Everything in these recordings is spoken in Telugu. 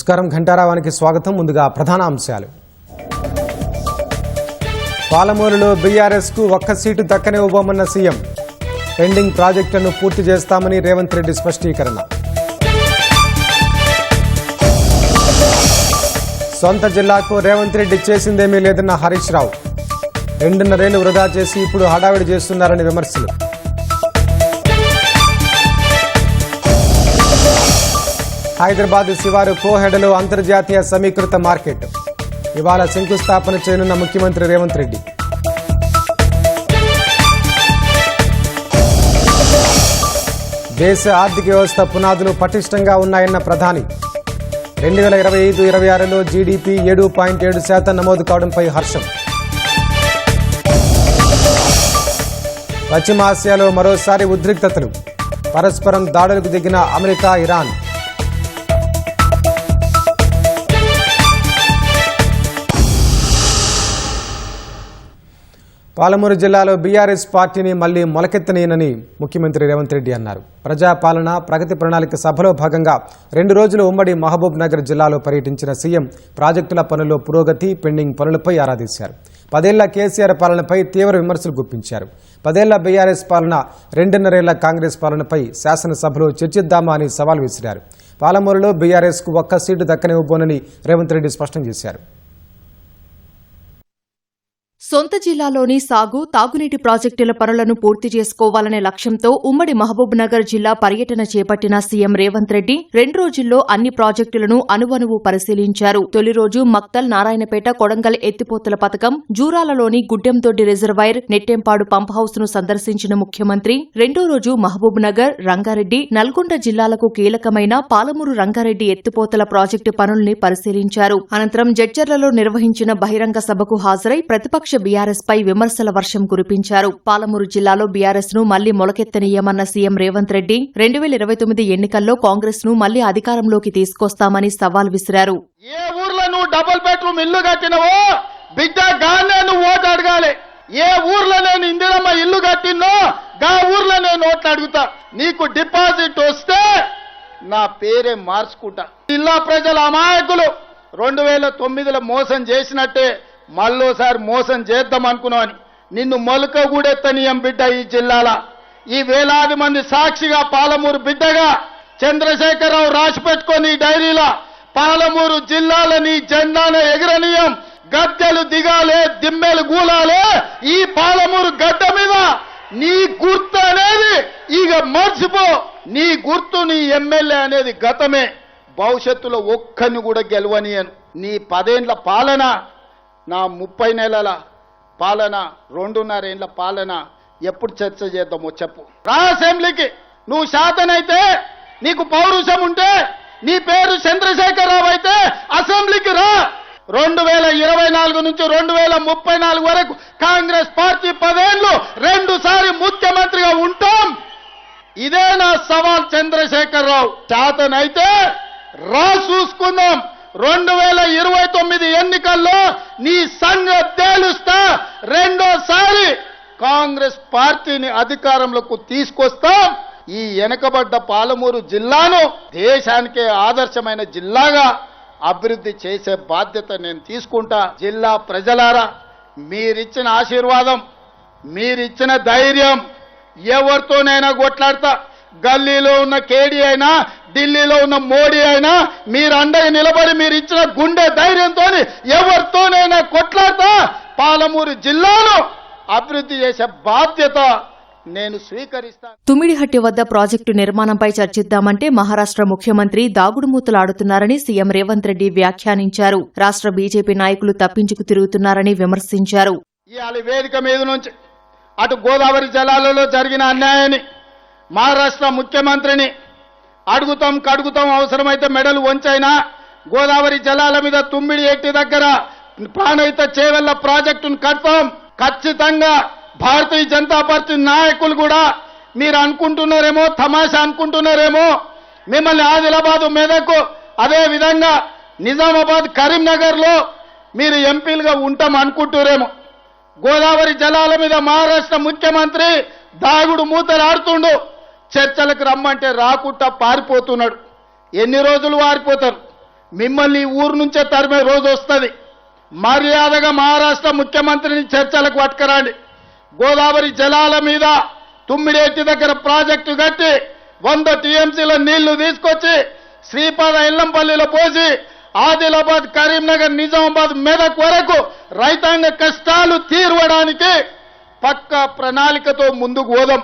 నమస్కారం ఘంటారావానికి స్వాగతం. ముందుగా ప్రధాన అంశాలు. పాలమూరులో బీఆర్ఎస్ కు ఒక్క సీటు దక్కనివ్వబోమన్న సీఎం. పెండింగ్ ప్రాజెక్టులను పూర్తి చేస్తామని రేవంత్ రెడ్డి స్పష్టీకరణ. సొంత జిల్లాకు రేవంత్ రెడ్డి చేసిందేమీ లేదన్న హరీష్ రావు. 2.5 ఏళ్లు వృధా చేసి ఇప్పుడు హడావిడి చేస్తున్నారని విమర్శలు. హైదరాబాద్ శివారు కోహెడలో అంతర్జాతీయ సమీకృత మార్కెట్. ఇవాళ శంకుస్థాపన చేయనున్న ముఖ్యమంత్రి రేవంత్ రెడ్డి. దేశ ఆర్థిక వ్యవస్థ పునాదులు పటిష్టంగా ఉన్నాయన్న ప్రధాని. 2025-26లో జీడీపీ 7.7% నమోదు కావడంపై హర్షం. పశ్చిమాసియాలో మరోసారి ఉద్రిక్తతలు. పరస్పరం దాడులకు దిగిన అమెరికా, ఇరాన్. పాలమూరు జిల్లాలో బీఆర్ఎస్ పార్టీని మళ్లీ మొలకెత్తనీయనని ముఖ్యమంత్రి రేవంత్ రెడ్డి అన్నారు. ప్రజాపాలన ప్రగతి ప్రణాళిక సభలో భాగంగా 2 రోజులు ఉమ్మడి మహబూబ్ నగర్ జిల్లాలో పర్యటించిన సీఎం ప్రాజెక్టుల పనుల్లో పురోగతి, పెండింగ్ పనులపై ఆరా తీశారు. 10 ఏళ్ల కేసీఆర్ పాలనపై తీవ్ర విమర్శలు గుప్పించారు. 10 ఏళ్ల బీఆర్ఎస్ పాలన, 2.5 ఏళ్ల కాంగ్రెస్ పాలనపై శాసనసభలో చర్చిద్దామా అని సవాల్ విసిరారు. పాలమూరులో బీఆర్ఎస్ కు ఒక్క సీటు దక్కనివ్వబోనని రేవంత్ రెడ్డి స్పష్టం చేశారు. సొంత జిల్లాలోని సాగు, తాగునీటి ప్రాజెక్టుల పనులను పూర్తి చేసుకోవాలనే లక్ష్యంతో ఉమ్మడి మహబూబ్ నగర్ జిల్లా పర్యటన చేపట్టిన సీఎం రేవంత్ రెడ్డి 2 రోజుల్లో అన్ని ప్రాజెక్టులను అణువణువు పరిశీలించారు. తొలి రోజు మక్తల్, నారాయణపేట, కొడంగల్ ఎత్తిపోతల పథకం, జూరాలలోని గుడ్డెంతొడ్డి రిజర్వాయర్, నెట్టెంపాడు పంప్ హౌస్ ను సందర్శించిన ముఖ్యమంత్రి రెండో రోజు మహబూబ్ నగర్, రంగారెడ్డి, నల్గొండ జిల్లాలకు కీలకమైన పాలమూరు రంగారెడ్డి ఎత్తిపోతల ప్రాజెక్టు పనుల్ని పరిశీలించారు. అనంతరం జడ్చర్లలో నిర్వహించిన బహిరంగ సభకు హాజరై ప్రతిపక్ష బీఆర్ఎస్ పై విమర్శల వర్షం కురిపించారు. పాలమూరు జిల్లాలో బీఆర్ఎస్ ను మళ్లీ మొలకెత్తనీయమన్న సీఎం రేవంత్ రెడ్డి 2029 ఎన్నికల్లో కాంగ్రెస్ ను మళ్లీ అధికారంలోకి తీసుకొస్తామని సవాల్ విసిరారు. ఏ ఊర్లో నువ్వు డబుల్ బెడ్రూమ్ ఇల్లు కట్టినవో బిడ్డ గానే నువ్వు ఓటు అడగాలి. ఏ ఊర్లో నేను ఇందిరమ్మ ఇల్లు కట్టినో గా ఊర్లో నేను ఓట్లు అడుగుతా. నీకు డిపాజిట్ వస్తే నా పేరే మార్చుకుంటా. జిల్లా ప్రజల అమాయకులు 2009లో మోసం చేసినట్టే మళ్ళోసారి మోసం చేద్దాం అనుకున్నావని నిన్ను మొలక కూడెత్తనీయం బిడ్డ. ఈ జిల్లాల ఈ వేలాది మంది సాక్షిగా పాలమూరు బిడ్డగా చంద్రశేఖరరావు రాసి పెట్టుకొని డైరీలా పాలమూరు జిల్లాల నీ జెండాను ఎగరనీయం, గద్దెలు దిగాలే, దిమ్మెలు గూలాలే. ఈ పాలమూరు గడ్డ మీద నీ గుర్తు అనేది ఇక మర్చిపో. నీ గుర్తు, నీ ఎమ్మెల్యే అనేది గతమే. భవిష్యత్తులో ఒక్కరిని కూడా గెలవనీయను. నీ 10 ఏళ్ల పాలన, నా 30 నెలల పాలన, 2.5 ఏళ్ల పాలన ఎప్పుడు చర్చ చేద్దామో చెప్పు. రా అసెంబ్లీకి. నువ్వు శాతనైతే, నీకు పౌరుషం ఉంటే, నీ పేరు చంద్రశేఖరరావు అయితే అసెంబ్లీకి రా. 2024 నుంచి 2034 వరకు కాంగ్రెస్ పార్టీ 10 ఏళ్లు 2 సార్లు ముఖ్యమంత్రిగా ఉంటాం. ఇదే నా సవాల్ చంద్రశేఖరరావు. శాతనైతే రా, చూసుకుందాం. 2029 ఎన్నికల్లో నీ సంగతి తేలుస్తా. రెండోసారి కాంగ్రెస్ పార్టీని అధికారంలోకి తీసుకొస్తాం. ఈ వెనుకబడ్డ పాలమూరు జిల్లాను దేశానికే ఆదర్శమైన జిల్లాగా అభివృద్ధి చేసే బాధ్యత నేను తీసుకుంటా. జిల్లా ప్రజలారా, మీరిచ్చిన ఆశీర్వాదం, మీరిచ్చిన ధైర్యం ఎవరితోనైనా కొట్లాడతా. గల్లీలో ఉన్న కేడీ అయినా, ఢిల్లీలో ఉన్న మోడీ అయినా మీరు అండగా నిలబడి మీరు ఇచ్చిన గుండె ధైర్యంతో ఎవరితోనైనా కొట్లాడతా. పాలమూరు జిల్లాను అభివృద్ధి చేసే బాధ్యత నేను స్వీకరిస్తాను. తుమ్మిడిహట్టి వద్ద ప్రాజెక్టు నిర్మాణంపై చర్చిద్దామంటే మహారాష్ట్ర ముఖ్యమంత్రి దాగుడుమూతలాడుతున్నారని సీఎం రేవంత్ రెడ్డి వ్యాఖ్యానించారు. రాష్ట్ర బీజేపీ నాయకులు తప్పించుకు తిరుగుతున్నారని విమర్శించారు. ఇవాళ వేదిక మీద నుంచి అటు గోదావరి జలాలలో జరిగిన అన్యాయాన్ని మహారాష్ట్ర ముఖ్యమంత్రిని కడుగుతాం, అవసరమైతే మెడలు వంచైనా గోదావరి జలాల మీద తుమ్మిడి ఎట్టి దగ్గర ప్రాణహిత చేవెళ్ల ప్రాజెక్టును కడతాం. ఖచ్చితంగా భారతీయ జనతా పార్టీ నాయకులు కూడా మీరు అనుకుంటున్నారేమో, తమాషా అనుకుంటున్నారేమో, మిమ్మల్ని ఆదిలాబాద్, మెదక్, అదే విధంగా నిజామాబాద్, కరీంనగర్లో మీరు ఎంపీలుగా ఉంటాం అనుకుంటున్నారేమో. గోదావరి జలాల మీద మహారాష్ట్ర ముఖ్యమంత్రి దాగుడు మూతలు ఆడుతుండు. చర్చలకు రమ్మంటే రాకుండా పారిపోతున్నాడు. ఎన్ని రోజులు వారిపోతారు? మిమ్మల్ని ఈ ఊరు నుంచే తరిమే రోజు వస్తుంది. మర్యాదగా మహారాష్ట్ర ముఖ్యమంత్రిని చర్చలకు పట్టుకురండి. గోదావరి జలాల మీద తుమ్మిడేటి దగ్గర ప్రాజెక్టు కట్టి 100 టీఎంసీల నీళ్లు తీసుకొచ్చి శ్రీపాద ఇల్లంపల్లిలో పోసి ఆదిలాబాద్, కరీంనగర్, నిజామాబాద్, మెదక్ వరకు రైతాంగ కష్టాలు తీర్వడానికి పక్కా ప్రణాళికతో ముందుకు పోదాం.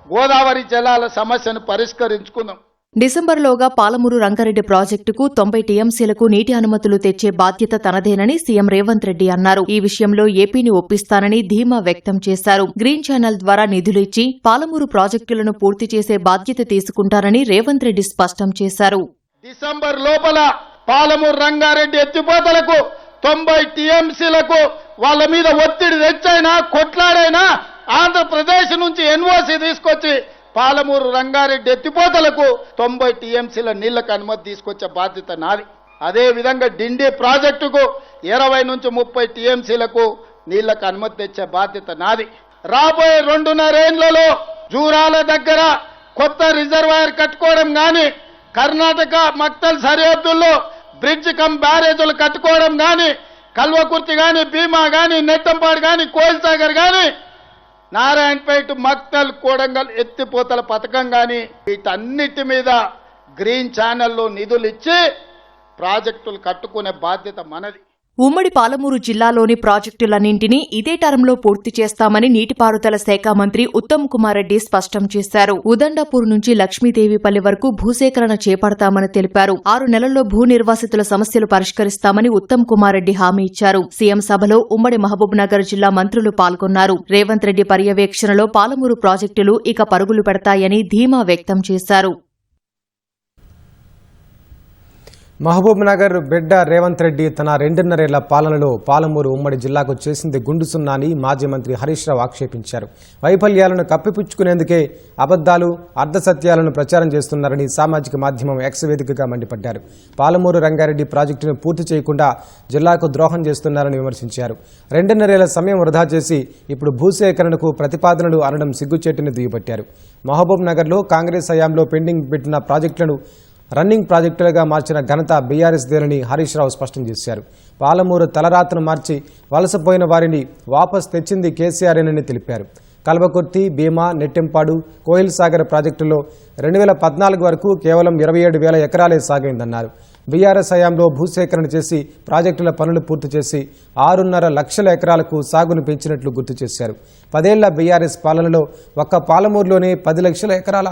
గోదావరి జలాల సమస్యను పరిష్కరించుకుందాం. డిసెంబర్లోగా పాలమూరు రంగారెడ్డి ప్రాజెక్టుకు 90 టీఎంసీలకు నీటి అనుమతులు తెచ్చే బాధ్యత తనదేనని సీఎం రేవంత్ రెడ్డి అన్నారు. ఈ విషయంలో ఏపీని ఒప్పిస్తానని ధీమా వ్యక్తం చేశారు. గ్రీన్ ఛానల్ ద్వారా నిధులు ఇచ్చి పాలమూరు ప్రాజెక్టులను పూర్తి చేసే బాధ్యత తీసుకుంటారని రేవంత్ రెడ్డి స్పష్టం చేశారు. డిసెంబర్ లోపల పాలమూరు రంగారెడ్డి ఎత్తిపోతలకు 90 టీఎంసీలకు వాళ్ళ మీద ఒత్తిడి తెచ్చైనా కొట్లాడైనా ఆంధ్రప్రదేశ్ నుంచి ఎన్ఓసీ తీసుకొచ్చి పాలమూరు రంగారెడ్డి ఎత్తిపోతలకు 90 టీఎంసీల నీళ్లకు అనుమతి తీసుకొచ్చే బాధ్యత నాది. అదే విధంగా డిండి ప్రాజెక్టుకు 20 నుంచి 30 టీఎంసీలకు నీళ్లకు అనుమతి తెచ్చే బాధ్యత నాది. రాబోయే 2.5 ఏళ్లలో జూరాల దగ్గర కొత్త రిజర్వాయర్ కట్టుకోవడం గాని, కర్ణాటక మక్తల్ సరిహద్దుల్లో బ్రిడ్జ్ కమ్ బ్యారేజీలు కట్టుకోవడం గాని, కల్వకుర్తి గాని, భీమా గాని, నెట్టంపాడు గాని, కోయిల్ సాగర్ గాని, నారాయణపేట, మక్తల్, కోడంగల్ ఎత్తిపోతల పథకం కానీ వీటన్నిటి మీద గ్రీన్ ఛానల్లో నిధులు ఇచ్చి ప్రాజెక్టులు కట్టుకునే బాధ్యత మనది. ఉమ్మడి పాలమూరు జిల్లాలోని ప్రాజెక్టులన్నింటినీ ఇదే టర్మ్లో పూర్తి చేస్తామని నీటిపారుదల శాఖ మంత్రి ఉత్తమ్ కుమార్ రెడ్డి స్పష్టం చేశారు. ఉదండాపూర్ నుంచి లక్ష్మీదేవిపల్లి వరకు భూసేకరణ చేపడతామని తెలిపారు. 6 నెలల్లో భూ నిర్వాసితుల సమస్యలు పరిష్కరిస్తామని ఉత్తమ్ కుమార్ రెడ్డి హామీ ఇచ్చారు. సీఎం సభలో ఉమ్మడి మహబూబ్నగర్ జిల్లా మంత్రులు పాల్గొన్నారు. రేవంత్ రెడ్డి పర్యవేక్షణలో పాలమూరు ప్రాజెక్టులు ఇక పరుగులు పెడతాయని ధీమా వ్యక్తం చేశారు. మహబూబ్నగర్ బిడ్డ రేవంత్ రెడ్డి తన 2.5 ఏళ్ల పాలనలో పాలమూరు ఉమ్మడి జిల్లాకు చేసింది గుండు సున్నా అని మాజీ మంత్రి హరీష్ రావు ఆక్షేపించారు. వైఫల్యాలను కప్పిపుచ్చుకునేందుకే అబద్దాలు, అర్ధసత్యాలను ప్రచారం చేస్తున్నారని సామాజిక మాధ్యమం ఎక్స్ వేదికగా మండిపడ్డారు. పాలమూరు రంగారెడ్డి ప్రాజెక్టును పూర్తి చేయకుండా జిల్లాకు ద్రోహం చేస్తున్నారని విమర్శించారు. 2.5 ఏళ్ల సమయం వృధా చేసి ఇప్పుడు భూసేకరణకు ప్రతిపాదనలు అనడం సిగ్గుచేటుని దుయ్యబట్టారు. మహబూబ్నగర్లో కాంగ్రెస్ హయాంలో పెండింగ్ పెట్టిన ప్రాజెక్టులను రన్నింగ్ ప్రాజెక్టులుగా మార్చిన ఘనత బీఆర్ఎస్దేనని హరీష్ రావు స్పష్టం చేశారు. పాలమూరు తలరాతను మార్చి వలసపోయిన వారిని వాపస్ తెచ్చింది కేసీఆర్ఏనని తెలిపారు. కల్వకుర్తి, భీమా, నెట్టెంపాడు, కోయిల్ సాగర్ ప్రాజెక్టుల్లో 2014 వరకు కేవలం 27,000 ఎకరాలే సాగైందన్నారు. బీఆర్ఎస్ హయాంలో భూసేకరణ చేసి ప్రాజెక్టుల పనులు పూర్తి చేసి 6.5 లక్షల ఎకరాలకు సాగును పెంచినట్లు గుర్తు చేశారు. 10 ఏళ్ల బీఆర్ఎస్ పాలనలో ఒక్క పాలమూరులోనే 10 లక్షల ఎకరాల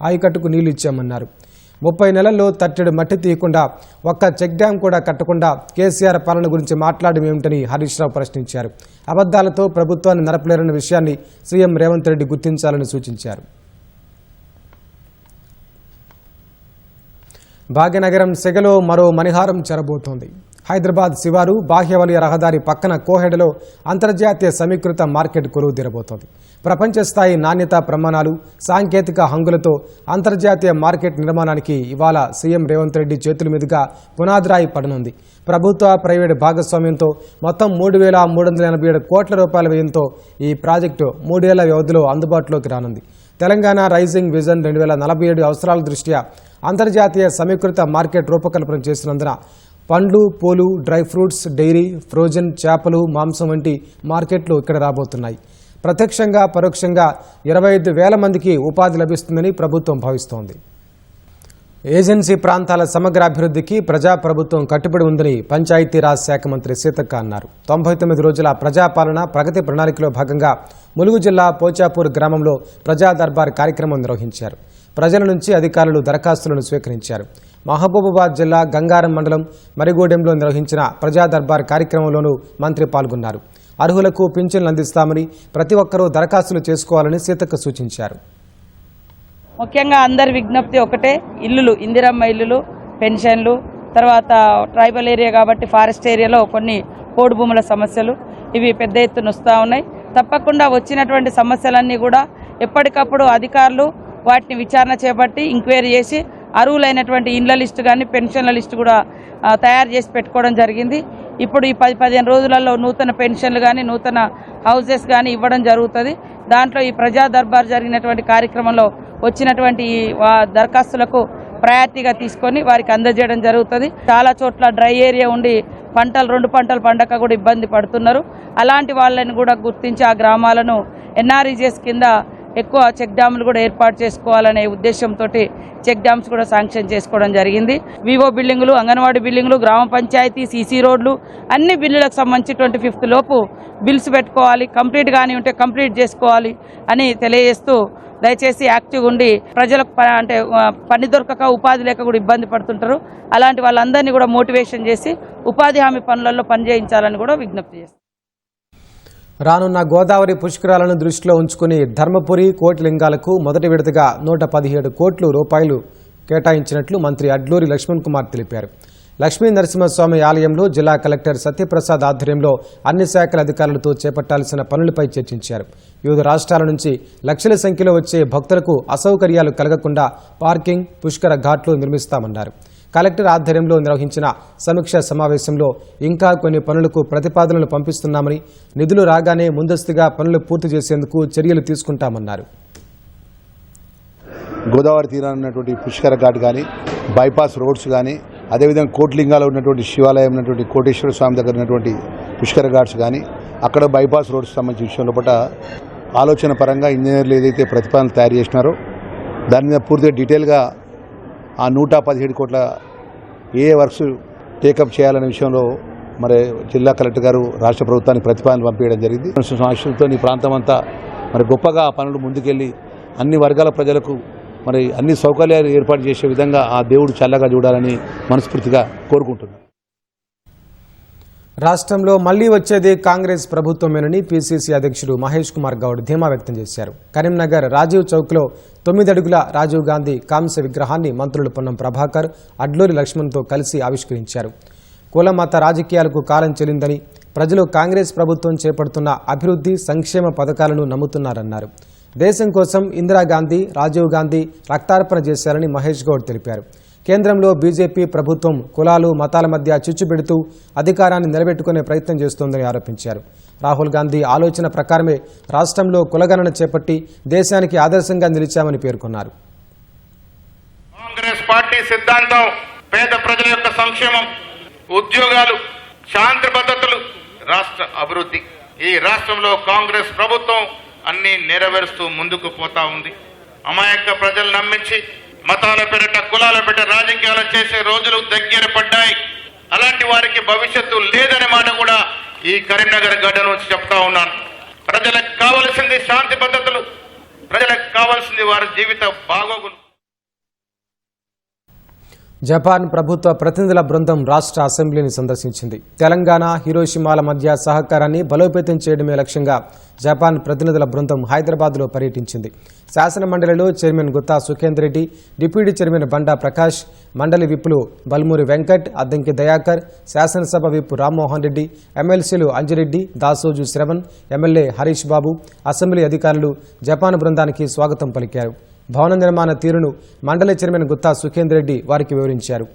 ఆయకట్టుకు నీళ్లు ఇచ్చామన్నారు. 30 నెలల్లో తట్టెడు మట్టి తీయకుండా ఒక్క చెక్ డ్యాం కూడా కట్టకుండా కేసీఆర్ పాలన గురించి మాట్లాడడం ఏమిటని హరీష్ రావు ప్రశ్నించారు. అబద్దాలతో ప్రభుత్వాన్ని నడపలేరన్న విషయాన్ని సీఎం రేవంత్ రెడ్డి గుర్తించాలని సూచించారు. భాగ్యనగరం సెగలో మరో మణిహారం చెరబోతోంది. హైదరాబాద్ శివారు బాహ్యవలయ రహదారి పక్కన కోహెడలో అంతర్జాతీయ సమీకృత మార్కెట్ కొలువు తీరబోతోంది. ప్రపంచ స్థాయి నాణ్యతా ప్రమాణాలు, సాంకేతిక హంగులతో అంతర్జాతీయ మార్కెట్ నిర్మాణానికి ఇవాళ సీఎం రేవంత్ రెడ్డి చేతుల మీదుగా పునాదిరాయి పడనుంది. ప్రభుత్వ, ప్రైవేటు భాగస్వామ్యంతో మొత్తం 3,387 కోట్ల రూపాయల వ్యయంతో ఈ ప్రాజెక్టు 3 ఏళ్ల వ్యవధిలో అందుబాటులోకి రానుంది. తెలంగాణ రైజింగ్ విజన్ 2047 అవసరాల దృష్ట్యా అంతర్జాతీయ సమీకృత మార్కెట్ రూపకల్పన చేసినందున పండ్లు, పూలు, డ్రై ఫ్రూట్స్, డైరీ, ఫ్రోజన్, చేపలు, మాంసం వంటి మార్కెట్లు ఇక్కడ రాబోతున్నాయి. ప్రత్యక్షంగా, పరోక్షంగా 25,000 మందికి ఉపాధి లభిస్తుందని ప్రభుత్వం భావిస్తోంది. ఏజెన్సీ ప్రాంతాల సమగ్ర అభివృద్ధికి ప్రజాప్రభుత్వం కట్టుబడి ఉందని పంచాయతీరాజ్ శాఖ మంత్రి సీతక్క అన్నారు. 99 రోజుల ప్రజాపాలన ప్రగతి ప్రణాళికలో భాగంగా ములుగు జిల్లా పోచాపూర్ గ్రామంలో ప్రజా దర్బార్ కార్యక్రమం నిర్వహించారు. ప్రజల నుంచి అధికారులు దరఖాస్తులను స్వీకరించారు. మహబూబాబాద్ జిల్లా గంగారం మండలం మరిగూడెంలో నిర్వహించిన ప్రజా దర్బార్ కార్యక్రమంలోనూ మంత్రి పాల్గొన్నారు. అర్హులకు పింఛన్లు అందిస్తామని, ప్రతి ఒక్కరూ దరఖాస్తులు చేసుకోవాలని సీతక్క సూచించారు. ముఖ్యంగా అందరి విజ్ఞప్తి ఒకటే, ఇల్లులు, ఇందిరమ్మ ఇల్లులు, పెన్షన్లు, తర్వాత ట్రైబల్ ఏరియా కాబట్టి ఫారెస్ట్ ఏరియాలో కొన్ని పోడు భూముల సమస్యలు ఇవి పెద్ద ఎత్తున వస్తూ ఉన్నాయి. తప్పకుండా వచ్చినటువంటి సమస్యలన్నీ కూడా ఎప్పటికప్పుడు అధికారులు వాటిని విచారణ చేపట్టి ఎంక్వైరీ చేసి అర్హులైనటువంటి ఇండ్ల లిస్టు కానీ పెన్షన్ల లిస్టు కూడా తయారు చేసి పెట్టుకోవడం జరిగింది. ఇప్పుడు ఈ 10-15 రోజులలో నూతన పెన్షన్లు కానీ నూతన హౌసెస్ కానీ ఇవ్వడం జరుగుతుంది. దాంట్లో ఈ ప్రజా దర్బార్ జరిగినటువంటి కార్యక్రమంలో వచ్చినటువంటి దరఖాస్తులకు ప్రయారిటీగా తీసుకొని వారికి అందజేయడం జరుగుతుంది. చాలా చోట్ల డ్రై ఏరియా ఉండి పంటలు 2 పంటలు పండక కూడా ఇబ్బంది పడుతున్నారు. అలాంటి వాళ్ళని కూడా గుర్తించి ఆ గ్రామాలను ఎన్ఆర్ఈజీఎస్ కింద ఎక్కువ చెక్ డ్యాములు కూడా ఏర్పాటు చేసుకోవాలనే ఉద్దేశంతో చెక్ డ్యామ్స్ కూడా శాంక్షన్ చేసుకోవడం జరిగింది. వివో బిల్డింగులు, అంగన్వాడీ బిల్డింగులు, గ్రామ పంచాయతీ, సీసీ రోడ్లు అన్ని బిల్లులకు సంబంధించి 25th లోపు బిల్స్ పెట్టుకోవాలి, కంప్లీట్ కానీ ఉంటే కంప్లీట్ చేసుకోవాలి అని తెలియజేస్తూ దయచేసి యాక్టివ్గా ఉండి ప్రజలకు పని దొరకక ఉపాధి లేక కూడా ఇబ్బంది పడుతుంటారు. అలాంటి వాళ్ళందరినీ కూడా మోటివేషన్ చేసి ఉపాధి హామీ పనులలో పనిచేయించాలని కూడా విజ్ఞప్తి చేస్తారు. రానున్న గోదావరి పుష్కరాలను దృష్టిలో ఉంచుకుని ధర్మపురి కోటిలింగాలకు మొదటి విడతగా 117 కోట్ల రూపాయలు కేటాయించినట్లు మంత్రి అడ్లూరి లక్ష్మణ్ కుమార్ తెలిపారు. లక్ష్మీ నరసింహస్వామి ఆలయంలో జిల్లా కలెక్టర్ సత్యప్రసాద్ ఆధ్వర్యంలో అన్ని శాఖల అధికారులతో చేపట్టాల్సిన పనులపై చర్చించారు. వివిధ రాష్ట్రాల నుంచి లక్షల సంఖ్యలో వచ్చే భక్తులకు అసౌకర్యాలు కలగకుండా పార్కింగ్, పుష్కర ఘాట్లు నిర్మిస్తామన్నారు. కలెక్టర్ ఆధ్వర్యంలో నిర్వహించిన సమీక్షా సమావేశంలో ఇంకా కొన్ని పనులకు ప్రతిపాదనలు పంపిస్తున్నామని, నిధులు రాగానే ముందస్తుగా పనులు పూర్తి చేసేందుకు చర్యలు తీసుకుంటామన్నారు. గోదావరి తీరాన ఉన్నటువంటి పుష్కర ఘాట్ కానీ, బైపాస్ రోడ్స్ కానీ, అదేవిధంగా కోట్లింగాలో ఉన్నటువంటి శివాలయం ఉన్నటువంటి కోటేశ్వర స్వామి దగ్గర ఉన్నటువంటి పుష్కర ఘాట్స్ కానీ, అక్కడ బైపాస్ రోడ్స్ సంబంధించిన విషయంలో పట్ల ఆలోచన పరంగా ఇంజనీర్లు ఏదైతే ప్రతిపాదనలు తయారు చేసినారో దాని మీద పూర్తిగా డీటెయిల్గా ఆ 117 కోట్ల ఏ వర్క్స్ టేకప్ చేయాలనే విషయంలో మరి జిల్లా కలెక్టర్ గారు రాష్ట్ర ప్రభుత్వానికి ప్రతిపాదనలు పంపించడం జరిగింది. ఆశలతో ఈ ప్రాంతం అంతా మరి గొప్పగా ఆ పనులు ముందుకెళ్ళి అన్ని వర్గాల ప్రజలకు మరి అన్ని సౌకర్యాలు ఏర్పాటు చేసే విధంగా ఆ దేవుడు చల్లగా చూడాలని మనస్ఫూర్తిగా కోరుకుంటున్నాను. రాష్ట్రంలో మళ్లీ వచ్చేది కాంగ్రెస్ ప్రభుత్వమేనని పీసీసీ అధ్యక్షుడు మహేష్ కుమార్ గౌడ్ ధీమా వ్యక్తం చేశారు. కరీంనగర్ రాజీవ్ చౌక్లో 9 అడుగుల రాజీవ్ గాంధీ కాంస్య విగ్రహాన్ని మంత్రులు పొన్నం ప్రభాకర్, అడ్లూరి లక్ష్మణ్తో కలిసి ఆవిష్కరించారు. కుల మత రాజకీయాలకు కాలం చెల్లిందని, ప్రజలు కాంగ్రెస్ ప్రభుత్వం చేపడుతున్న అభివృద్ధి సంక్షేమ పథకాలను నమ్ముతున్నారన్నారు. దేశం కోసం ఇందిరాగాంధీ, రాజీవ్ గాంధీ రక్తార్పణ చేశారని మహేష్ గౌడ్ తెలిపారు. కేంద్రంలో బీజేపీ ప్రభుత్వం కులాలు, మతాల మధ్య చిచ్చుపెడుతూ అధికారాన్ని నిలబెట్టుకునే ప్రయత్నం చేస్తోందని ఆరోపించారు. రాహుల్ గాంధీ ఆలోచన ప్రకారమే రాష్ట్రంలో కులగణన చేపట్టి దేశానికి ఆదర్శంగా నిలిచామని పేర్కొన్నారు. కాంగ్రెస్ పార్టీ సిద్ధాంతం పేద ప్రజల యొక్క సంక్షేమం, ఉద్యోగాలు, శాంతి భద్రతలు, రాష్ట్ర అభివృద్ధి. ఈ రాష్ట్రంలో కాంగ్రెస్ ప్రభుత్వం అన్ని నెరవేరుస్తూ ముందుకు పోతా ఉంది. అమాయక ప్రజలు నమ్మించి మతాల పేరిట, కులాల పేరిట రాజకీయాలు చేసే రోజులు దగ్గర పడ్డాయి. అలాంటి వారికి భవిష్యత్తు లేదనే మాట కూడా ఈ కరీంనగర్ గడ్డ నుంచి చెప్తా ఉన్నాను. ప్రజలకు కావలసింది శాంతి భద్రతలు, ప్రజలకు కావాల్సింది వారి జీవిత బాగోగులు. జపాన్ ప్రభుత్వ ప్రతినిధుల బృందం రాష్ట్ర అసెంబ్లీని సందర్శించింది. తెలంగాణ, హిరోషిమాల మధ్య సహకారాన్ని బలోపేతం చేయడమే లక్ష్యంగా జపాన్ ప్రతినిధుల బృందం హైదరాబాద్లో పర్యటించింది. శాసన మండలిలో chairman Gutha Sukhender Reddy, deputy chairman Banda Prakash, మండలి విప్పులు బల్మూరి వెంకట్, అద్దంకి దయాకర్, శాసనసభ విప్ రామ్మోహన్ రెడ్డి, ఎమ్మెల్సీలు అంజిరెడ్డి, దాసోజు శ్రవణ్, ఎమ్మెల్యే హరీష్ బాబు, అసెంబ్లీ అధికారులు జపాన్ బృందానికి స్వాగతం పలికారు. భవన నిర్మాణ తీరును మండలి చైర్మన్ గుత్తా సుఖేందర్ రెడ్డి వారికి వివరించారు.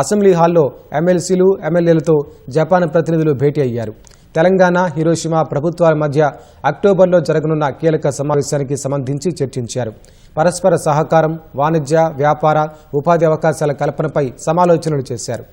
అసెంబ్లీ హాల్లో ఎమ్మెల్సీలు, ఎమ్మెల్యేలతో జపాన్ ప్రతినిధులు భేటీ అయ్యారు. తెలంగాణ, హిరోషిమా ప్రభుత్వాల మధ్య అక్టోబర్లో జరగనున్న కీలక సమావేశానికి సంబంధించి చర్చించారు. పరస్పర సహకారం, వాణిజ్య, వ్యాపార, ఉపాధి అవకాశాల కల్పనపై సమాలోచనలు చేశారు.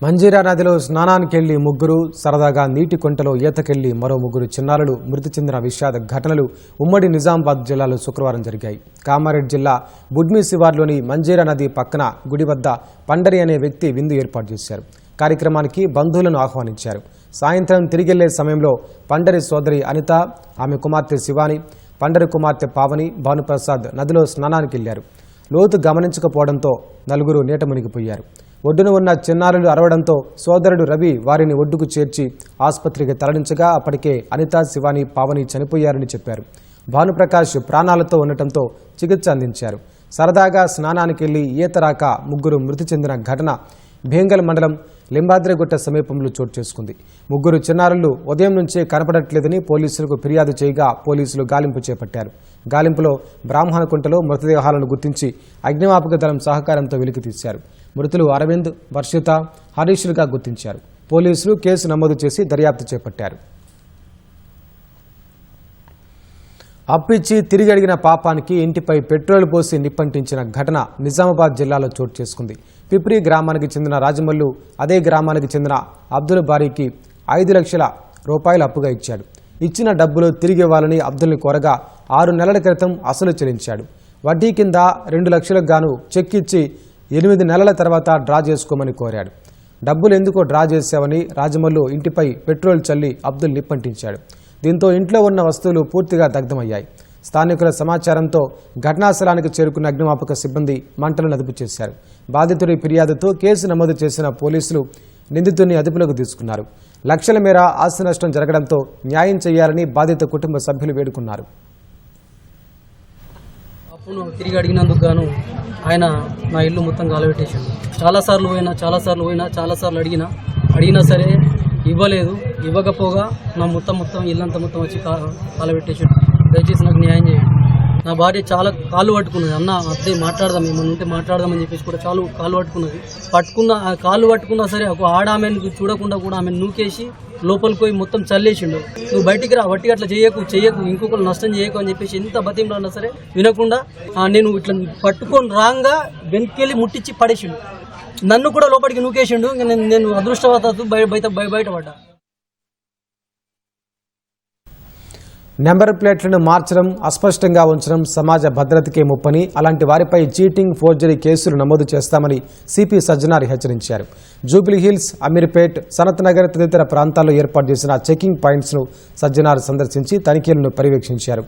మంజీరా నదిలో స్నానానికెళ్లి ముగ్గురు, సరదాగా నీటి కొంటలో ఈతకెళ్లి మరో ముగ్గురు చిన్నారులు మృతి చెందిన విషాద ఘటనలు ఉమ్మడి నిజామాబాద్ జిల్లాలో శుక్రవారం జరిగాయి. కామారెడ్డి జిల్లా బుడ్మి శివార్లోని మంజీరా నది పక్కన గుడి వద్ద పండరి అనే వ్యక్తి విందు ఏర్పాటు చేశారు. కార్యక్రమానికి బంధువులను ఆహ్వానించారు. సాయంత్రం తిరిగెళ్లే సమయంలో పండరి సోదరి అనిత, ఆమె కుమార్తె శివాని, పండరి కుమార్తె పావని, భానుప్రసాద్ నదిలో స్నానానికి వెళ్లారు. లోతు గమనించకపోవడంతో నలుగురు నీట మునిగిపోయారు. ఒడ్డున ఉన్న చిన్నారులు అరవడంతో సోదరుడు రవి వారిని ఒడ్డుకు చేర్చి ఆసుపత్రికి తరలించగా అప్పటికే అనిత, శివాని, పావని చనిపోయారని చెప్పారు. భానుప్రకాష్ ప్రాణాలతో ఉండటంతో చికిత్స అందించారు. సరదాగా స్నానానికి వెళ్లి ఈత రాక ముగ్గురు మృతి చెందిన ఘటన భేంగల్ మండలం లింబాద్రిగుట్ట సమీపంలో చోటు చేసుకుంది. ముగ్గురు చిన్నారులు ఉదయం నుంచే కనపడట్లేదని పోలీసులకు ఫిర్యాదు చేయగా పోలీసులు గాలింపు చేపట్టారు. గాలింపులో బ్రాహ్మణకుంటలో మృతదేహాలను గుర్తించి అగ్నిమాపక దళం సహకారంతో వెలికితీశారు. మృతులు అరవింద్, వర్షిత, హరీష్లుగా గుర్తించారు. పోలీసులు కేసు నమోదు చేసి దర్యాప్తు చేపట్టారు. అప్పిచ్చి తిరిగి అడిగిన పాపానికి ఇంటిపై పెట్రోల్ పోసి నిప్పంటించిన ఘటన నిజామాబాద్ జిల్లాలో చోటు చేసుకుంది. పిప్రి గ్రామానికి చెందిన రాజమల్లు అదే గ్రామానికి చెందిన అబ్దుల్ బారీకి 5 లక్షల రూపాయలు అప్పుగా ఇచ్చాడు. ఇచ్చిన డబ్బులు తిరిగి ఇవ్వాలని అబ్దుల్ని కోరగా 6 నెలల క్రితం అసలు చెల్లించాడు. వడ్డీ కింద 2 లక్షలకు గాను చెక్ ఇచ్చి 8 నెలల తర్వాత డ్రా చేసుకోమని కోరాడు. డబ్బులు ఎందుకో డ్రా చేశావని రాజమల్లు ఇంటిపై పెట్రోల్ చల్లి అబ్దుల్ నిప్పంటించాడు. దీంతో ఇంట్లో ఉన్న వస్తువులు పూర్తిగా దగ్ధమయ్యాయి. స్థానికుల సమాచారంతో ఘటనా స్థలానికి చేరుకున్న అగ్నిమాపక సిబ్బంది మంటలను అదుపు చేశారు. బాధితుడి ఫిర్యాదుతో కేసు నమోదు చేసిన పోలీసులు నిందితుడిని అదుపులోకి తీసుకున్నారు. లక్షల మేర ఆస్తి నష్టం జరగడంతో న్యాయం చేయాలని బాధిత కుటుంబ సభ్యులు వేడుకున్నారు. అప్పును తిరిగి అడిగినందుకు గాను ఆయన నా ఇల్లు మొత్తం గాలబెట్టేసాడు. చాలాసార్లు అడిగినా సరే ఇవ్వలేదు. ఇవ్వకపోగా నా మొత్తం ఇల్లంతా మొత్తం వచ్చి కాలబెట్టేసాడు. దయచేసి నాకు న్యాయం చేయండి. నా భార్య చాలా కాళ్ళు పట్టుకున్నది. అన్న అదే మాట్లాడదాం, ఏమన్నా ఉంటే మాట్లాడదామని చెప్పేసి కూడా చాలా కాళ్ళు పట్టుకున్నది. కాళ్ళు పట్టుకున్నా సరే ఒక ఆమెను చూడకుండా కూడా ఆమెను నూకేసి లోపలికి పోయి మొత్తం చల్లేసిండు. నువ్వు బయటికి రా, బట్టి అట్లా చేయకు ఇంకొకరు నష్టం చేయకు అని చెప్పేసి ఎంత బతిమలాడినా సరే వినకుండా నేను ఇట్లా పట్టుకొని రాంగా వెనక్కి ముట్టించి పడేసిండు. నన్ను కూడా లోపలికి నూకేసిండు. నేను అదృష్టవశాత్తు బయటపడ్డా. నెంబర్ ప్లేట్లను మార్చడం, అస్పష్టంగా ఉంచడం సమాజ భద్రతకే ముప్పని, అలాంటి వారిపై చీటింగ్, ఫోర్జరీ కేసులు నమోదు చేస్తామని సిపి సజ్జనార్ హెచ్చరించారు. జూబ్లీహిల్స్, అమీర్పేట్, సనత్ నగర్ తదితర ప్రాంతాల్లో ఏర్పాటు చేసిన చెకింగ్ పాయింట్స్ను సజ్జనార్ సందర్శించి తనిఖీలను పర్యవేక్షించారు.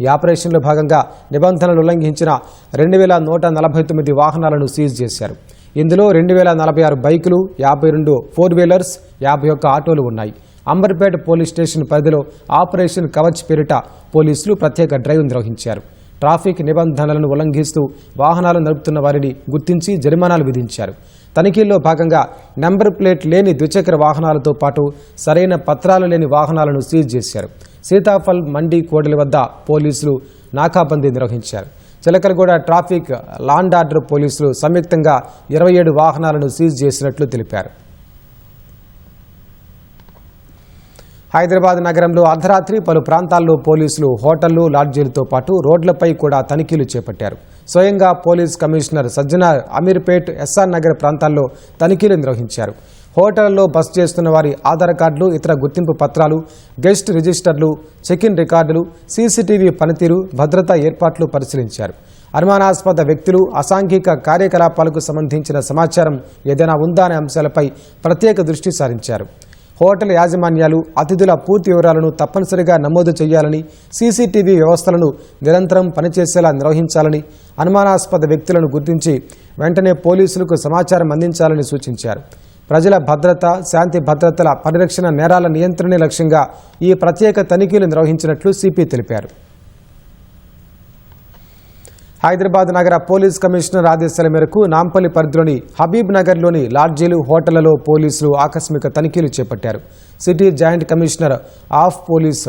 ఈ ఆపరేషన్లో భాగంగా నిబంధనలు ఉల్లంఘించిన 2149 వాహనాలను సీజ్ చేశారు. ఇందులో 2046 బైకులు, 52 4-వీలర్స్, 51 ఆటోలు ఉన్నాయి. అంబర్పేట పోలీస్ స్టేషన్ పరిధిలో ఆపరేషన్ కవచ్ పేరిట పోలీసులు ప్రత్యేక డ్రైవ్ నిర్వహించారు. ట్రాఫిక్ నిబంధనలను ఉల్లంఘిస్తూ వాహనాలు నడుపుతున్న వారిని గుర్తించి జరిమానాలు విధించారు. తనిఖీల్లో భాగంగా నెంబర్ ప్లేట్ లేని ద్విచక్ర వాహనాలతో పాటు సరైన పత్రాలు లేని వాహనాలను సీజ్ చేశారు. సీతాఫల్ మండి కోడలి వద్ద పోలీసులు నాకాబందీ నిర్వహించారు. చిలకలగూడ ట్రాఫిక్ లాండ్ ఆర్డర్ పోలీసులు సంయుక్తంగా 27 వాహనాలను సీజ్ చేసినట్లు తెలిపారు. హైదరాబాద్ నగరంలో అర్ధరాత్రి పలు ప్రాంతాల్లో పోలీసులు హోటళ్లు, లాడ్జీలతో పాటు రోడ్లపై కూడా తనిఖీలు చేపట్టారు. స్వయంగా police commissioner Sajjanar Ameerpet, SR Nagar ప్రాంతాల్లో తనిఖీలు నిర్వహించారు. హోటళ్లలో బస చేస్తున్న వారి ఆధార్ కార్డులు, ఇతర గుర్తింపు పత్రాలు, గెస్ట్ రిజిస్టర్లు, చెక్-ఇన్ రికార్డులు, సీసీటీవీ పనితీరు, భద్రతా ఏర్పాట్లు పరిశీలించారు. అనుమానాస్పద వ్యక్తులు, అసాంఘిక కార్యకలాపాలకు సంబంధించిన సమాచారం ఏదైనా ఉందా అనే అంశాలపై ప్రత్యేక దృష్టి సారించారు. హోటల్ యాజమాన్యాలు అతిథుల పూర్తి వివరాలను తప్పనిసరిగా నమోదు చేయాలని, సీసీటీవీ వ్యవస్థలను నిరంతరం పనిచేసేలా నిర్వహించాలని, అనుమానాస్పద వ్యక్తులను గుర్తించి వెంటనే పోలీసులకు సమాచారం అందించాలని సూచించారు. ప్రజల భద్రత, శాంతి భద్రతల పరిరక్షణ, నేరాల నియంత్రణే లక్ష్యంగా ఈ ప్రత్యేక తనిఖీలు నిర్వహించినట్లు సిపి తెలిపారు. హైదరాబాద్ నగర పోలీస్ కమిషనర్ ఆదేశాల మేరకు నాంపల్లి పరిధిలోని హబీబ్ నగర్లోని లాడ్జీలు, హోటళ్లలో పోలీసులు ఆకస్మిక తనిఖీలు చేపట్టారు. City joint commissioner of police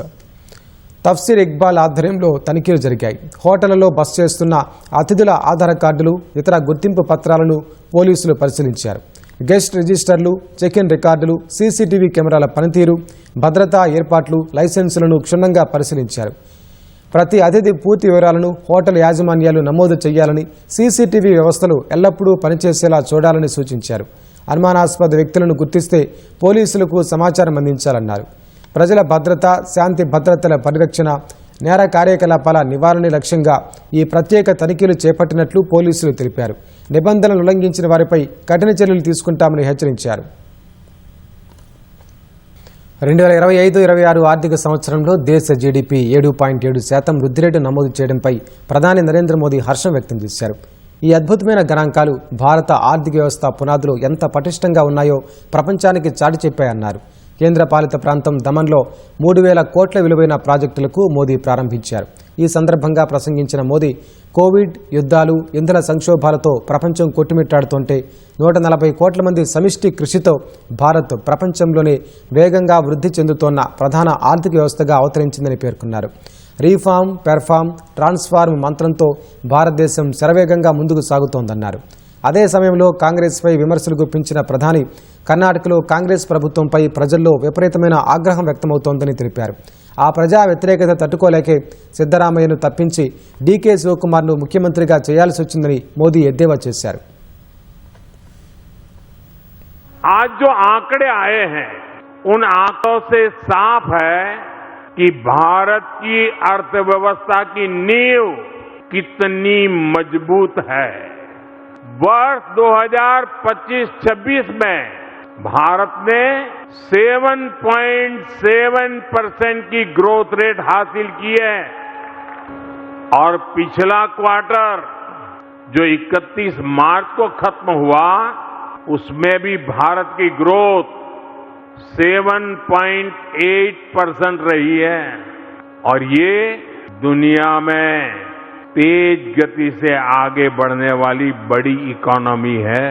Tafseer Iqbal ఆధ్వర్యంలో తనిఖీలు జరిగాయి. హోటళ్లలో బస చేస్తున్న అతిథుల ఆధార్ కార్డులు, ఇతర గుర్తింపు పత్రాలను పోలీసులు పరిశీలించారు. గెస్ట్ రిజిస్టర్లు, చెక్-ఇన్ రికార్డులు, సీసీటీవీ కెమెరాల పనితీరు, భద్రతా ఏర్పాట్లు, లైసెన్సులను క్షుణ్ణంగా పరిశీలించారు. ప్రతి అతిథి పూర్తి వివరాలను హోటల్ యాజమాన్యాలు నమోదు చేయాలని, సీసీటీవీ వ్యవస్థలు ఎల్లప్పుడూ పనిచేసేలా చూడాలని సూచించారు. అనుమానాస్పద వ్యక్తులను గుర్తిస్తే పోలీసులకు సమాచారం అందించాలన్నారు. ప్రజల భద్రత, శాంతి భద్రతల పరిరక్షణ, నేర కార్యకలాపాల నివారణ లక్ష్యంగా ఈ ప్రత్యేక తనిఖీలు చేపట్టినట్లు పోలీసులు తెలిపారు. నిబంధనలు ఉల్లంఘించిన వారిపై కఠిన చర్యలు తీసుకుంటామని హెచ్చరించారు. 2025-26 ఆర్థిక సంవత్సరంలో దేశ జీడీపీ 7.7% వృద్ధి రేటు నమోదు చేయడంపై ప్రధాని నరేంద్ర మోదీ హర్షం వ్యక్తం చేశారు. ఈ అద్భుతమైన గణాంకాలు భారత ఆర్థిక వ్యవస్థ పునాదులు ఎంత పటిష్టంగా ఉన్నాయో ప్రపంచానికి చాటి చెప్పాయన్నారు. కేంద్ర పాలిత ప్రాంతం దమన్లో 3,000 కోట్ల విలువైన ప్రాజెక్టులకు మోదీ ప్రారంభించారు. ఈ సందర్భంగా ప్రసంగించిన మోదీ, కోవిడ్, యుద్ధాలు, ఇంధన సంక్షోభాలతో ప్రపంచం కొట్టుమిట్టాడుతుంటే 140 కోట్ల మంది సమిష్టి కృషితో భారత్ ప్రపంచంలోనే వేగంగా వృద్ధి చెందుతోన్న ప్రధాన ఆర్థిక వ్యవస్థగా అవతరించిందని పేర్కొన్నారు. రీఫార్మ్, పెర్ఫార్మ్, ట్రాన్స్ఫార్మ్ మంత్రంతో భారతదేశం శరవేగంగా ముందుకు సాగుతోందన్నారు. అదే సమయంలో కాంగ్రెస్పై విమర్శలు గుప్పించిన ప్రధాని, కర్ణాటకలో కాంగ్రెస్ ప్రభుత్వంపై ప్రజల్లో విపరీతమైన ఆగ్రహం వ్యక్తమవుతోందని తెలిపారు. ఆ ప్రజా వ్యతిరేకత తట్టుకోలేకే సిద్ధరామయ్యను తప్పించి డీకే శివకుమార్ను ముఖ్యమంత్రిగా చేయాల్సి వచ్చిందని మోదీ ఎద్దేవా చేశారు. आज जो आंकड़े आए हैं उन आंकड़ों से साफ है कि भारत की अर्थव्यवस्था की नींव कितनी मजबूत है. वर्ष 2025-26 में भारत ने 7.7% की ग्रोथ रेट हासिल की है और पिछला क्वार्टर जो 31 मार्च को खत्म हुआ उसमें भी भारत की ग्रोथ 7.8% रही है और ये दुनिया में तेज गति से आगे बढ़ने वाली बड़ी इकोनॉमी है.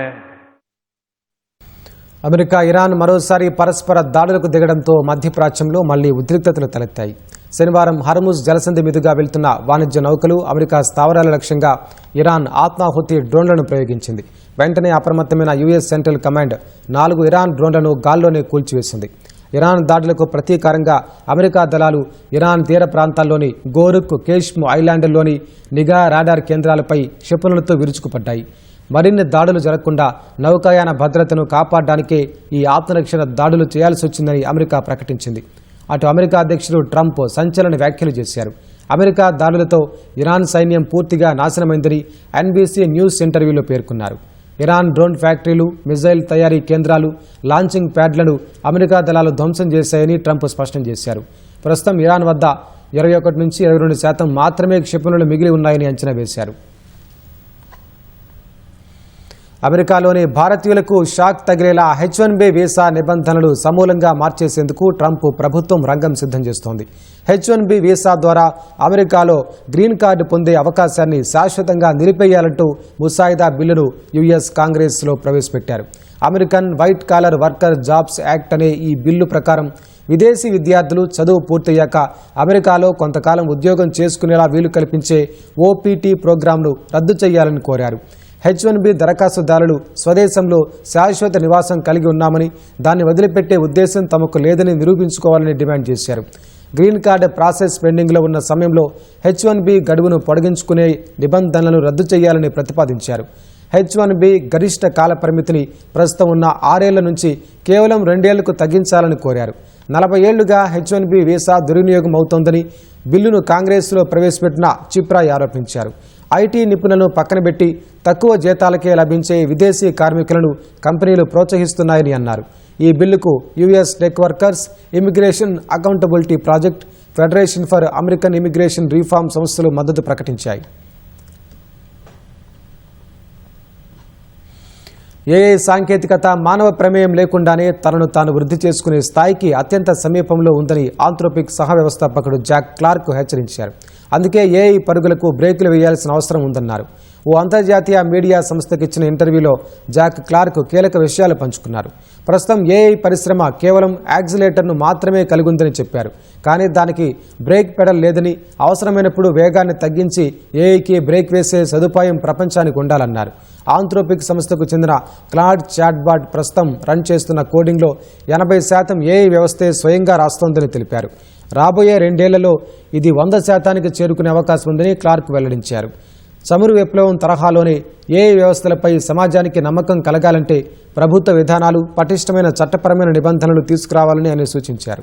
అమెరికా ఇరాన్ మరోసారి పరస్పర దాడులకు దిగడంతో మధ్యప్రాచ్యంలో మళ్లీ ఉద్రిక్తతలు తలెత్తాయి. శనివారం హర్ముజ్ జలసంధి మీదుగా వెళ్తున్న వాణిజ్య నౌకలు అమెరికా స్థావరాల లక్ష్యంగా ఇరాన్ ఆత్మాహుతి డ్రోన్లను ప్రయోగించింది. వెంటనే అప్రమత్తమైన యుఎస్ సెంట్రల్ కమాండ్ 4 ఇరాన్ డ్రోన్లను గాల్లోనే కూల్చివేసింది. ఇరాన్ దాడులకు ప్రతీకారంగా అమెరికా దళాలు ఇరాన్ తీర ప్రాంతాల్లోని గోరుక్, కేష్మ్ ఐలాండ్లోని నిఘా రాడార్ కేంద్రాలపై క్షిపణులతో విరుచుకుపడ్డాయి. మరిన్ని దాడులు జరగకుండా నౌకాయాన భద్రతను కాపాడడానికే ఈ ఆత్మరక్షణ దాడులు చేయాల్సి వచ్చిందని అమెరికా ప్రకటించింది. అటు అమెరికా అధ్యక్షుడు ట్రంప్ సంచలన వ్యాఖ్యలు చేశారు. అమెరికా దాడులతో ఇరాన్ సైన్యం పూర్తిగా నాశనమైందని ఎన్బీసీ న్యూస్ ఇంటర్వ్యూలో పేర్కొన్నారు. ఇరాన్ డ్రోన్ ఫ్యాక్టరీలు, మిజైల్ తయారీ కేంద్రాలు, లాంచింగ్ ప్యాడ్లను అమెరికా దళాలు ధ్వంసం చేశాయని ట్రంప్ స్పష్టం చేశారు. ప్రస్తుతం ఇరాన్ వద్ద 21 నుంచి 22% మాత్రమే క్షిపణులు మిగిలి ఉన్నాయని అంచనా వేశారు. అమెరికాలోని భారతీయులకు షాక్ తగిలేలా H-1B వీసా నిబంధనలు సమూలంగా మార్చేసేందుకు ట్రంప్ ప్రభుత్వం రంగం సిద్ధం చేస్తోంది. H-1B వీసా ద్వారా అమెరికాలో గ్రీన్ కార్డు పొందే అవకాశాన్ని శాశ్వతంగా నిలిపేయాలంటూ ముసాయిదా బిల్లును యుఎస్ కాంగ్రెస్లో ప్రవేశపెట్టారు. American white collar worker jobs act అనే ఈ బిల్లు ప్రకారం విదేశీ విద్యార్థులు చదువు పూర్తయ్యాక అమెరికాలో కొంతకాలం ఉద్యోగం చేసుకునేలా వీలు కల్పించే OPT ప్రోగ్రాంను రద్దు చేయాలని కోరారు. H-1B దరఖాస్తుదారులు స్వదేశంలో శాశ్వత నివాసం కలిగి ఉన్నామని, దాన్ని వదిలిపెట్టే ఉద్దేశం తమకు లేదని నిరూపించుకోవాలని డిమాండ్ చేశారు. గ్రీన్ కార్డు ప్రాసెస్ పెండింగ్లో ఉన్న సమయంలో H-1B గడువును పొడిగించుకునే నిబంధనలను రద్దు చేయాలని ప్రతిపాదించారు. H-1B గరిష్ట కాల పరిమితిని ప్రస్తుతం ఉన్న 6 ఏళ్ల నుంచి కేవలం 2 ఏళ్లకు తగ్గించాలని కోరారు. 40 ఏళ్లుగా H-1B వీసా దుర్వినియోగం అవుతోందని బిల్లును కాంగ్రెస్లో ప్రవేశపెట్టిన చిప్రాయ్ ఆరోపించారు. ఐటీ నిపుణులను పక్కనబెట్టి తక్కువ జీతాలకే లభించే విదేశీ కార్మికులను కంపెనీలు ప్రోత్సహిస్తున్నాయని అన్నారు. ఈ బిల్లుకు US tech workers immigration accountability project, federation for American immigration reform సంస్థలు మద్దతు ప్రకటించాయి. ఏఐ సాంకేతికత మానవ ప్రమేయం లేకుండానే తనను తాను వృద్ధి చేసుకునే స్థాయికి అత్యంత సమీపంలో ఉందని ఆంథ్రోపిక్ సహ వ్యవస్థాపకుడు జాక్ క్లార్క్ హెచ్చరించారు. అందుకే ఏఐ పరుగులకు బ్రేకులు వేయాల్సిన అవసరం ఉందన్నారు. ఓ అంతర్జాతీయ మీడియా సంస్థకు ఇచ్చిన ఇంటర్వ్యూలో జాక్ క్లార్క్ కీలక విషయాలు పంచుకున్నారు. ప్రస్తుతం ఏఐ పరిశ్రమ కేవలం యాక్సిలేటర్ను మాత్రమే కలిగి ఉందని చెప్పారు. కానీ దానికి బ్రేక్ పెడల్ లేదని, అవసరమైనప్పుడు వేగాన్ని తగ్గించి ఏఐకి బ్రేక్ వేసే సదుపాయం ప్రపంచానికి ఉండాలన్నారు. ఆంథ్రోపిక్ సంస్థకు చెందిన క్లాడ్ చాట్బాట్ ప్రస్తుతం రన్ చేస్తున్న కోడింగ్లో 80% ఏఐ వ్యవస్థే స్వయంగా రాస్తోందని తెలిపారు. రాబోయే 2 ఏళ్లలో ఇది 100% చేరుకునే అవకాశం ఉందని క్లార్క్ వెల్లడించారు. చమురు విప్లవం తరహాలోనే ఏఐ వ్యవస్థలపై సమాజానికి నమ్మకం కలగాలంటే ప్రభుత్వ విధానాలు, పటిష్టమైన చట్టపరమైన నిబంధనలు తీసుకురావాలని ఆయన సూచించారు.